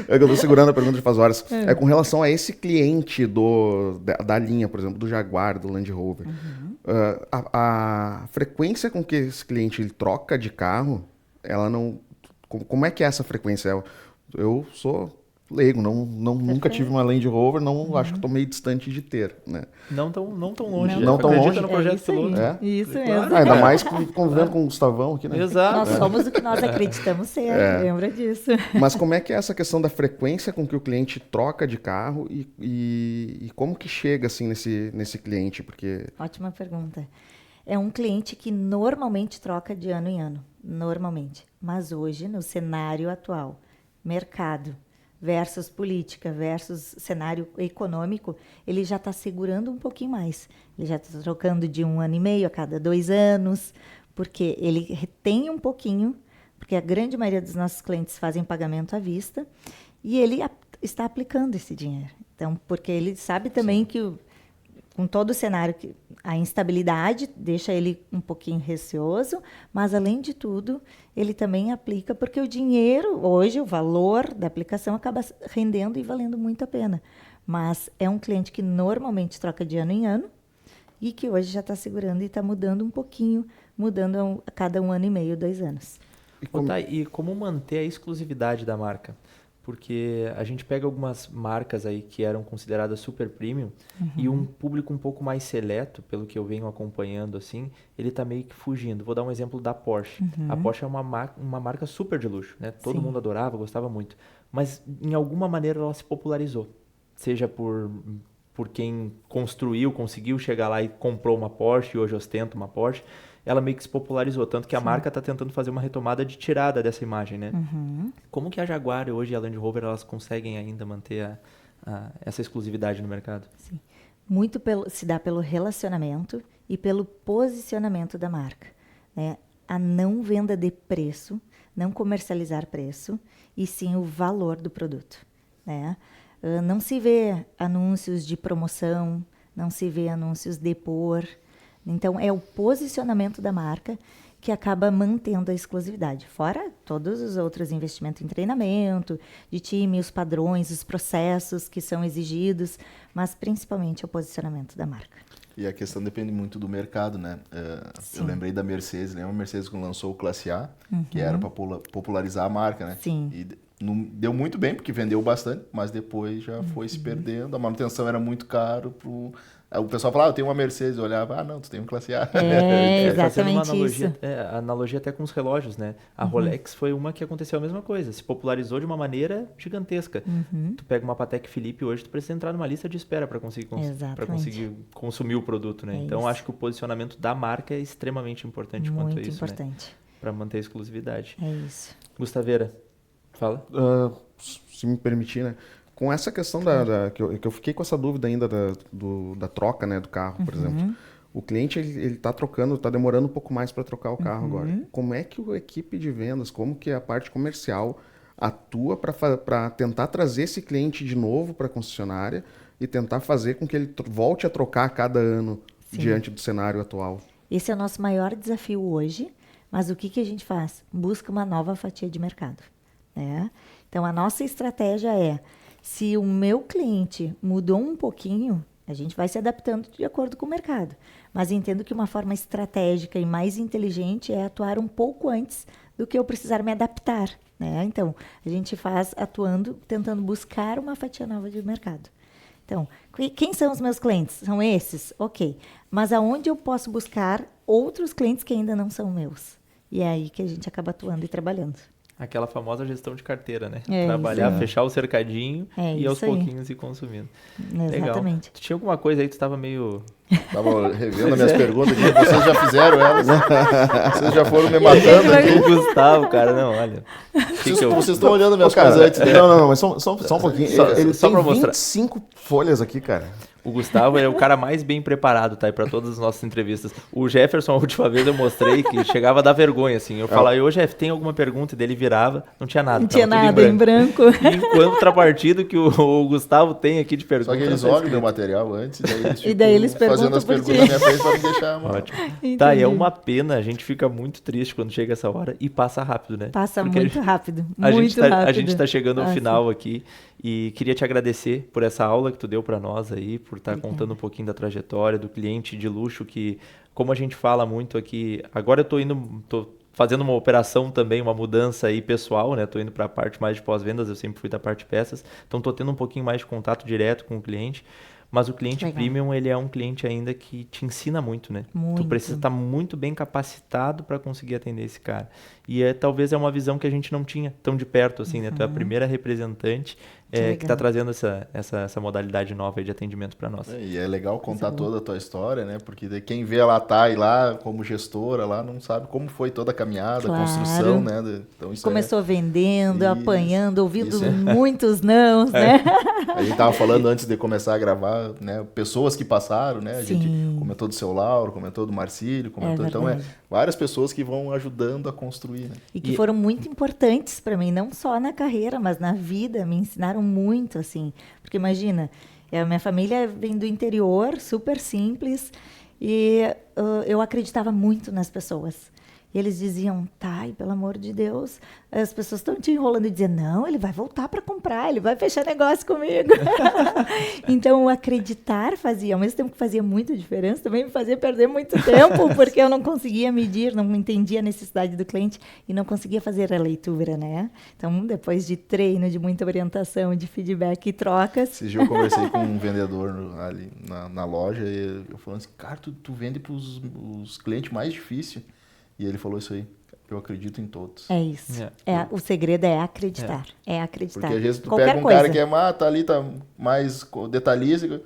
É que eu tô segurando a pergunta já faz horas. É com relação a esse cliente da linha, por exemplo, do Jaguar, do Land Rover. A frequência com que esse cliente ele troca de carro, ela não... Como é que é essa frequência? Eu sou leigo, nunca tive uma Land Rover, acho que estou meio distante de ter, né? Não tão longe. Não tão longe. No projeto piloto. Isso Claro. mesmo. Ainda mais convivendo com o Gustavão aqui, né? Exato. Nós somos o que nós acreditamos ser, lembra disso. Mas como é que é essa questão da frequência com que o cliente troca de carro e como que chega assim nesse cliente? Porque... Ótima pergunta. É um cliente que normalmente troca de ano em ano, normalmente. Mas hoje, no cenário atual, mercado versus política, versus cenário econômico, ele já está segurando um pouquinho mais. Ele já está trocando de 1 ano e meio a cada 2 anos, porque ele retém um pouquinho, porque a grande maioria dos nossos clientes fazem pagamento à vista, e ele está aplicando esse dinheiro. Então, porque ele sabe também que com todo o cenário, a instabilidade deixa ele um pouquinho receoso, mas, além de tudo, ele também aplica, porque o dinheiro, hoje, o valor da aplicação acaba rendendo e valendo muito a pena. Mas é um cliente que normalmente troca de ano em ano e que hoje já está segurando e está mudando um pouquinho, mudando a cada 1 ano e meio, 2 anos. E como manter a exclusividade da marca? Porque a gente pega algumas marcas aí que eram consideradas super premium e um público um pouco mais seleto, pelo que eu venho acompanhando, assim, ele tá meio que fugindo. Vou dar um exemplo da Porsche. A Porsche é uma marca super de luxo, né? Todo mundo adorava, gostava muito. Mas, em alguma maneira, ela se popularizou. Seja por quem conseguiu chegar lá e comprou uma Porsche e hoje ostenta uma Porsche. Ela meio que se popularizou, tanto que a marca está tentando fazer uma retomada de tirada dessa imagem, né? Como que a Jaguar hoje e a Land Rover elas conseguem ainda manter essa exclusividade no mercado? Sim. Muito se dá pelo relacionamento e pelo posicionamento da marca, né? A não venda de preço, não comercializar preço, e sim o valor do produto, né? Não se vê anúncios de promoção, não se vê anúncios de por. Então, é o posicionamento da marca que acaba mantendo a exclusividade. Fora todos os outros investimentos em treinamento, de time, os padrões, os processos que são exigidos, mas principalmente o posicionamento da marca. E a questão depende muito do mercado, né? Eu lembrei da Mercedes, lembra a Mercedes quando lançou o Classe A, que era para popularizar a marca, né? Sim. E não deu muito bem, porque vendeu bastante, mas depois já foi se perdendo, a manutenção era muito caro o pessoal falava, eu tenho uma Mercedes, eu olhava, não, tu tem um Classe A. Fazendo uma Exatamente analogia, isso. analogia até com os relógios, né? A Rolex foi uma que aconteceu a mesma coisa, se popularizou de uma maneira gigantesca. Tu pega uma Patek Philippe hoje, tu precisa entrar numa lista de espera para conseguir consumir o produto, né? Então, isso. acho que o posicionamento da marca é extremamente importante quanto a Muito isso, importante. né? Para manter a exclusividade. É isso. Gustaveira, fala. Se me permitir, né? Com essa questão que eu fiquei com essa dúvida ainda da troca, né, do carro, por exemplo. O cliente, ele tá trocando, tá demorando um pouco mais para trocar o carro agora. Como é que a equipe de vendas, como que a parte comercial atua para tentar trazer esse cliente de novo para a concessionária e tentar fazer com que ele volte a trocar a cada ano diante do cenário atual? Esse é o nosso maior desafio hoje, mas o que a gente faz? Busca uma nova fatia de mercado, né? Então, a nossa estratégia é, se o meu cliente mudou um pouquinho, a gente vai se adaptando de acordo com o mercado. Mas entendo que uma forma estratégica e mais inteligente é atuar um pouco antes do que eu precisar me adaptar, né? Então, a gente faz atuando, tentando buscar uma fatia nova de mercado. Então, quem são os meus clientes? São esses? Ok. Mas aonde eu posso buscar outros clientes que ainda não são meus? E é aí que a gente acaba atuando e trabalhando. Aquela famosa gestão de carteira, né? É Trabalhar, isso. fechar o cercadinho e aos isso aí. pouquinhos ir consumindo. Exatamente. Legal. Tu tinha alguma coisa aí que tu estava meio... Tava revendo as minhas perguntas aqui, vocês já fizeram elas? Vocês já foram me matando aqui? O Gustavo, cara, não, olha. Vocês estão olhando minhas coisas antes, né? Não, mas só um pouquinho. Ele só tem pra mostrar. 25 folhas aqui, cara. O Gustavo é o cara mais bem preparado, tá? Para todas as nossas entrevistas. O Jefferson, a última vez eu mostrei que chegava a dar vergonha, assim. Eu falava, ô Jeff, tem alguma pergunta? E dele virava, não tinha nada. Não tinha tava tudo nada em branco. E em contrapartido que o Gustavo tem aqui de perguntas. Só que eles olham meu material antes, E daí eles fazendo as perguntam perguntas na minha frente pra me deixar, mano. Ótimo. Tá, e é uma pena, a gente fica muito triste quando chega essa hora e passa rápido, né? Passa Porque muito rápido. A Muito rápido. A gente tá chegando ao Passa. final aqui e queria te agradecer por essa aula que tu deu para nós aí, por estar contando um pouquinho da trajetória do cliente de luxo que, como a gente fala muito aqui, agora eu tô fazendo uma operação também, uma mudança aí pessoal, né? Tô indo para a parte mais de pós-vendas, eu sempre fui da parte de peças, então tô tendo um pouquinho mais de contato direto com o cliente. Mas o cliente Legal. premium, ele é um cliente ainda que te ensina muito, né? Muito. Tu precisa estar muito bem capacitado para conseguir atender esse cara. E talvez é uma visão que a gente não tinha tão de perto, assim, né? Tu é a primeira representante que está trazendo essa modalidade nova aí de atendimento para nós. E é legal contar toda a tua história, né? Porque quem vê ela lá como gestora lá não sabe como foi toda a caminhada, a construção, né? Então, isso Começou vendendo, Isso, apanhando, ouvindo isso é. muitos nãos, né? A gente tava falando antes de começar a gravar, né? Pessoas que passaram, né? A gente Sim. comentou do seu Lauro, comentou do Marcílio, comentou. Então, verdade. várias pessoas que vão ajudando a construir, né? E que foram muito importantes para mim, não só na carreira, mas na vida, me ensinaram muito, assim. Porque imagina, a minha família vem do interior, super simples, e eu acreditava muito nas pessoas. E eles diziam, Thay, pelo amor de Deus, as pessoas estão te enrolando e dizendo, não, ele vai voltar para comprar, ele vai fechar negócio comigo. Então, o acreditar fazia, ao mesmo tempo que fazia muita diferença, também me fazia perder muito tempo, porque eu não conseguia medir, não entendia a necessidade do cliente e não conseguia fazer a leitura, né? Então, depois de treino, de muita orientação, de feedback e trocas... Esse dia eu conversei com um vendedor ali na loja e eu falando assim, cara, tu vende para os clientes mais difíceis. E ele falou isso aí, eu acredito em todos. É isso. O segredo é acreditar. É acreditar. Porque às vezes tu Qualquer pega um coisa. cara que tá ali, tá mais detalhista,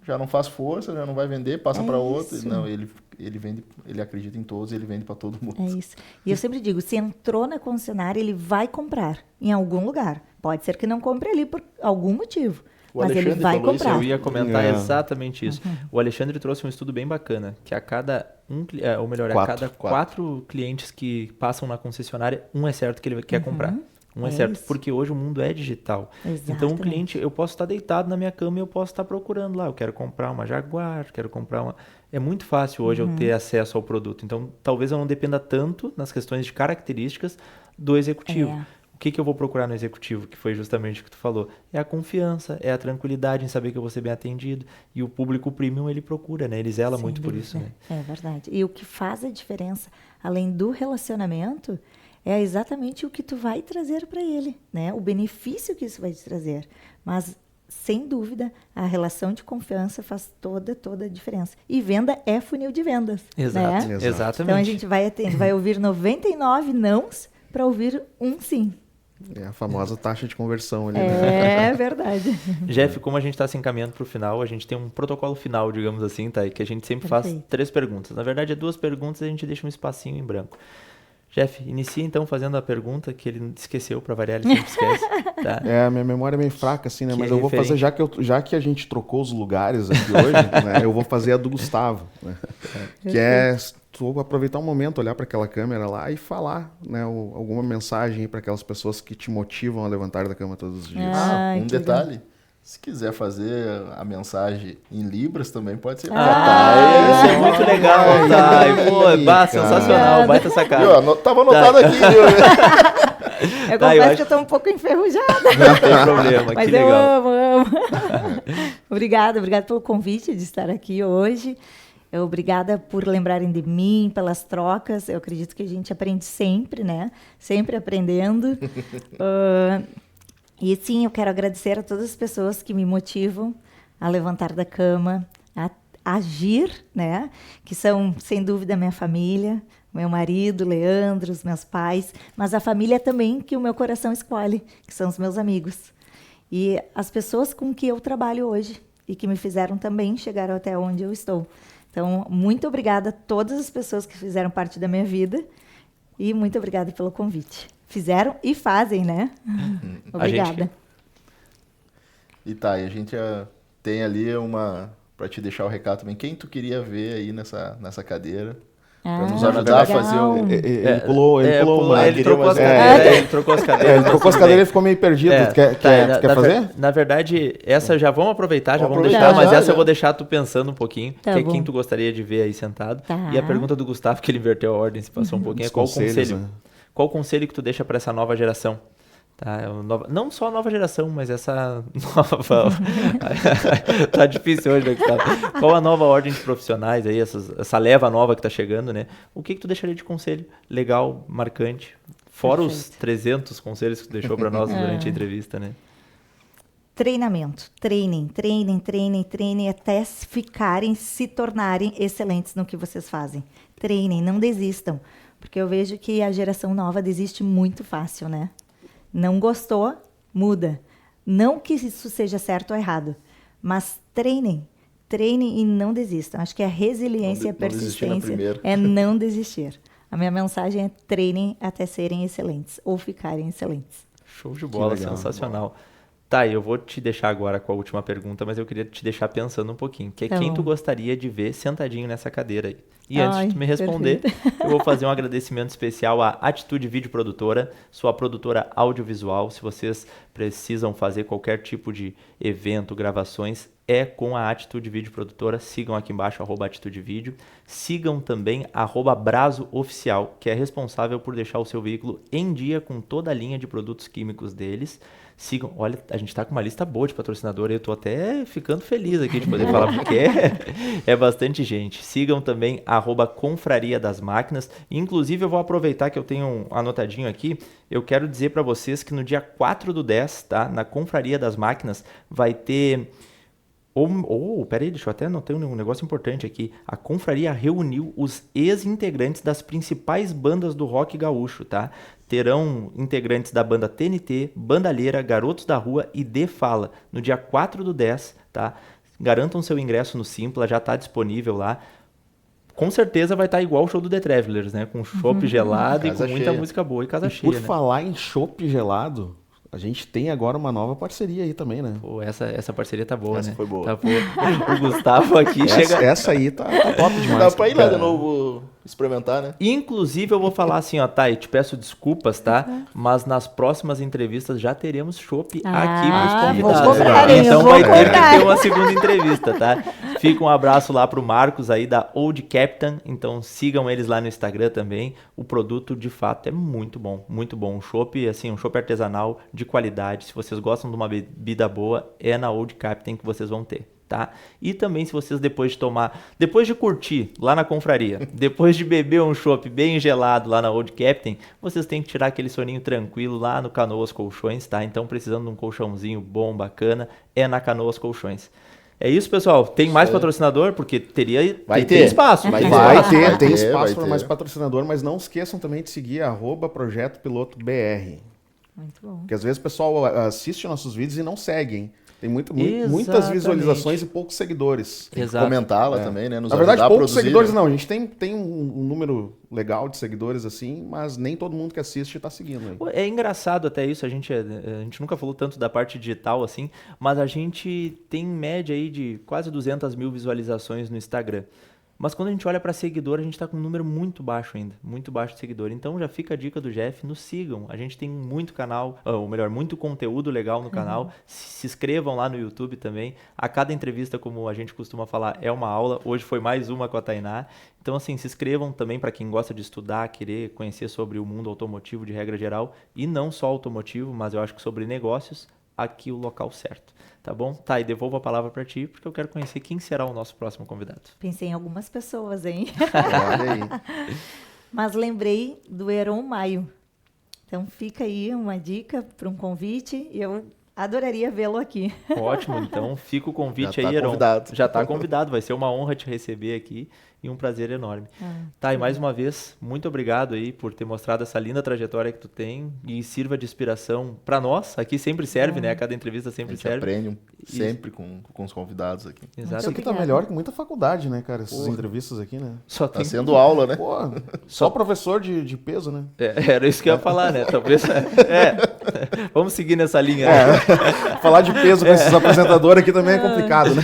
já não faz força, já não vai vender, passa para outro. Não, ele vende, ele acredita em todos, ele vende para todo mundo. É isso. E eu sempre digo, se entrou na concessionária, ele vai comprar em algum lugar. Pode ser que não compre ali por algum motivo. Mas ele vai falou isso, comprar. Eu ia comentar exatamente isso. O Alexandre trouxe um estudo bem bacana, que a cada a cada quatro clientes que passam na concessionária, um é certo que ele quer comprar. Um é É certo, isso. porque hoje o mundo é digital. Então o Exatamente. cliente, eu posso estar deitado na minha cama e eu posso estar procurando lá. Eu quero comprar uma Jaguar, quero comprar uma... É muito fácil hoje eu ter acesso ao produto. Então talvez eu não dependa tanto nas questões de características do executivo. É. O que eu vou procurar no executivo, que foi justamente o que tu falou? É a confiança, é a tranquilidade em saber que eu vou ser bem atendido. E o público premium, ele procura, né? Ele zela Sem muito por dúvida. isso, né? É verdade. E o que faz a diferença, além do relacionamento, é exatamente o que tu vai trazer para ele, né? O benefício que isso vai te trazer. Mas, sem dúvida, a relação de confiança faz toda a diferença. E venda é funil de vendas, Exato, né? Exato. exatamente. Então, a gente vai ouvir 99 nãos para ouvir um sim. É a famosa taxa de conversão ali, né? É verdade. Jeff, como a gente está se encaminhando para o final, a gente tem um protocolo final, digamos assim, tá? Que a gente sempre faz Perfeito. 3 perguntas. Na verdade, é 2 perguntas e a gente deixa um espacinho em branco. Jeff, inicia então fazendo a pergunta que ele esqueceu, para variar, ele sempre esquece. Tá? É, a minha memória é meio fraca, assim, né? Que Mas é eu vou fazer, já que a gente trocou os lugares aqui hoje, né? Eu vou fazer a do Gustavo, né? Que é tu aproveitar um momento, olhar para aquela câmera lá e falar, né? Alguma mensagem para aquelas pessoas que te motivam a levantar da cama todos os dias. Ai, Um que detalhe. Se quiser fazer a mensagem em Libras, também pode ser. Isso é muito legal, tá? E, pô, cara. sensacional, baita sacada. Tava anotado aqui, viu? Eu Tá, confesso eu acho- que eu tô um pouco enferrujada. Não tem problema, Mas que eu legal. amo. Obrigada pelo convite de estar aqui hoje. Obrigada por lembrarem de mim, pelas trocas. Eu acredito que a gente aprende sempre, né? Sempre aprendendo. E sim, eu quero agradecer a todas as pessoas que me motivam a levantar da cama, a agir, né? Que são, sem dúvida, a minha família, meu marido, Leandro, os meus pais, mas a família também que o meu coração escolhe, que são os meus amigos. E as pessoas com que eu trabalho hoje e que me fizeram também chegar até onde eu estou. Então, muito obrigada a todas as pessoas que fizeram parte da minha vida e muito obrigada pelo convite. Fizeram e fazem, né? Obrigada. E tá, e a gente tem ali pra te deixar o recado também. Quem tu queria ver aí nessa cadeira? Pra nos ajudar a fazer o... Ele pulou uma. Ele trocou as É, cadeiras. Ele trocou as cadeiras. Ele trocou as cadeiras e ficou meio perdido. Tu quer fazer? Na verdade, essa já vamos aproveitar, já Vamos vamos deixar, aproveitar, mas essa já. eu vou deixar tu pensando um pouquinho. Tá Quem bom. tu gostaria de ver aí sentado. Tá. E a pergunta do Gustavo, que ele inverteu a ordem, se passou um pouquinho, é Os qual conselhos, conselho? né? Qual conselho que tu deixa para essa nova geração? Tá? Não só a nova geração, mas essa nova... Tá difícil hoje, né, Gustavo? Qual a nova ordem de profissionais aí, essa leva nova que tá chegando, né? O que tu deixaria de conselho legal, marcante? Fora os 300 conselhos que tu deixou para nós durante a entrevista, né? Treinamento. Treinem até se tornarem excelentes no que vocês fazem. Treinem, não desistam. Porque eu vejo que a geração nova desiste muito fácil, né? Não gostou, muda. Não que isso seja certo ou errado, mas treinem e não desistam. Acho que a resiliência e a Não desistir na persistência primeira. é não desistir. A minha mensagem é treinem até serem excelentes ou ficarem excelentes. Show de bola, legal. sensacional. Tá, eu vou te deixar agora com a última pergunta, mas eu queria te deixar pensando um pouquinho. Que é Tá quem bom. tu gostaria de ver sentadinho nessa cadeira aí? E antes Ai, de tu me responder, eu vou fazer um agradecimento especial à Atitude Vídeo Produtora, sua produtora audiovisual. Se vocês precisam fazer qualquer tipo de evento, gravações, é com a Atitude Vídeo Produtora. Sigam aqui embaixo, @Atitude Vídeo. Sigam também @Brazo Oficial, que é responsável por deixar o seu veículo em dia com toda a linha de produtos químicos deles. Sigam, olha, a gente tá com uma lista boa de patrocinador, eu tô até ficando feliz aqui de poder falar, porque é bastante gente. Sigam também @Confraria das Máquinas. Inclusive, eu vou aproveitar que eu tenho um anotadinho aqui, eu quero dizer para vocês que no dia 4/10, tá, na Confraria das Máquinas, vai ter... peraí, deixa eu até anotar um negócio importante aqui. A confraria reuniu os ex-integrantes das principais bandas do rock gaúcho, tá? Terão integrantes da banda TNT, Bandalheira, Garotos da Rua e The Fala, no dia 4/10, tá? Garantam seu ingresso no Simpla, já está disponível lá. Com certeza vai estar igual o show do The Travelers, né? Com chopp gelado e com Casa muita cheia. música boa e casa E cheia, por né? falar em chopp gelado, A gente tem agora uma nova parceria aí também, né? Pô, essa parceria tá boa, Essa né? foi boa. Tá boa. O Gustavo aqui chega... Essa aí tá top demais. Dá pra ir lá cara. de novo experimentar, né? Inclusive, eu vou falar assim, ó, Thay, te peço desculpas, tá? Mas nas próximas entrevistas já teremos chopp aqui pros vou convidados. cobrar, hein? Então Eu vou vai ter cobrar. que ter uma segunda entrevista, tá? Fica um abraço lá pro Marcos aí da Old Captain. Então sigam eles lá no Instagram também. O produto, de fato, é muito bom. Muito bom. Um chopp, assim, um chopp artesanal de qualidade. Se vocês gostam de uma bebida boa, é na Old Captain que vocês vão ter. Tá? E também se vocês depois de curtir lá na confraria, depois de beber um chopp bem gelado lá na Old Captain, vocês têm que tirar aquele soninho tranquilo lá no Canoas Colchões, tá? Então precisando de um colchãozinho bom, bacana, é na Canoas Colchões. É isso, pessoal. Tem mais patrocinador? Porque tem espaço. Tem espaço para mais patrocinador, mas não esqueçam também de seguir @ProjetoPilotoBR. Muito bom. Porque às vezes o pessoal assiste nossos vídeos e não segue, hein? Tem muitas Exatamente. visualizações e poucos seguidores. Tem que Exato. comentar lá também, né? Nos Na verdade, ajudar a poucos produzir, seguidores né? não. A gente tem um número legal de seguidores assim, mas nem todo mundo que assiste está seguindo aí. Pô, é engraçado até isso, a gente nunca falou tanto da parte digital assim, mas a gente tem média aí de quase 200 mil visualizações no Instagram. Mas quando a gente olha para seguidor, a gente está com um número muito baixo ainda, muito baixo de seguidor. Então já fica a dica do Jeff, nos sigam. A gente tem muito canal, ou melhor, muito conteúdo legal no canal. Se inscrevam lá no YouTube também. A cada entrevista, como a gente costuma falar, é uma aula. Hoje foi mais uma com a Tainá. Então assim, se inscrevam também para quem gosta de estudar, querer conhecer sobre o mundo automotivo de regra geral. E não só automotivo, mas eu acho que sobre negócios, aqui o local certo. Tá bom? Tá, e devolvo a palavra para ti, porque eu quero conhecer quem será o nosso próximo convidado. Pensei em algumas pessoas, hein? Olha aí. Mas lembrei do Heron Maio. Então fica aí uma dica para um convite e eu adoraria vê-lo aqui. Ótimo, então fica o convite Já tá aí, Heron. convidado. Já está convidado, vai ser uma honra te receber aqui e um prazer enorme. Tá, e mais uma vez, muito obrigado aí por ter mostrado essa linda trajetória que tu tem e sirva de inspiração para nós. Aqui sempre serve, né? Cada entrevista A sempre gente serve. aprende sempre com os convidados aqui. Exato. Isso aqui tá Obrigada. melhor que muita faculdade, né, cara? Essas entrevistas aqui, né? Só Tá tem... sendo aula, né? Pô, só professor de peso, né? Era isso que eu ia falar, né? Talvez... Vamos seguir nessa linha. Né? Falar de peso com esses apresentadores aqui também é complicado, né?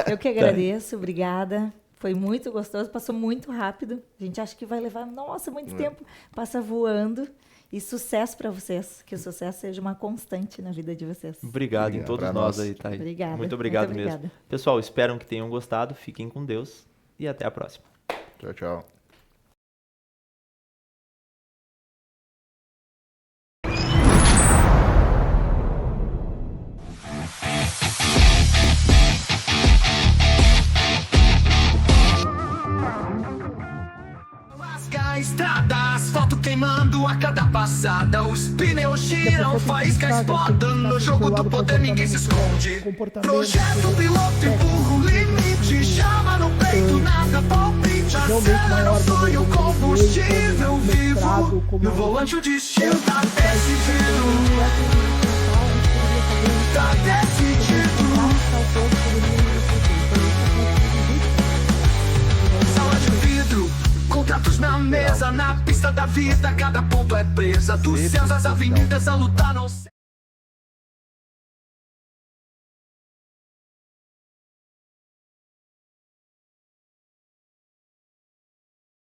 Eu que agradeço, obrigada. Foi muito gostoso, passou muito rápido. A gente acha que vai levar, nossa, muito tempo. Passa voando. E sucesso para vocês. Que o sucesso seja uma constante na vida de vocês. Obrigado em todos pra nós nós. aí, Thay. Obrigada, Muito obrigado muito mesmo. obrigada. Pessoal, espero que tenham gostado. Fiquem com Deus e até a próxima. Tchau, tchau. Lasca a estrada, asfalto queimando a cada passada. Os pneus giram, faíscas explodam. No jogo do poder ninguém se esconde. Projeto piloto, empurra o limite. Chama no peito, nada palpite. Acelera o sonho, combustível vivo. No volante o destino tá decidido. Tá decidido. Sala de vidro, contratos na mesa, na pista da vida, cada ponto é presa. Dos céus às avenidas a lutar não sei.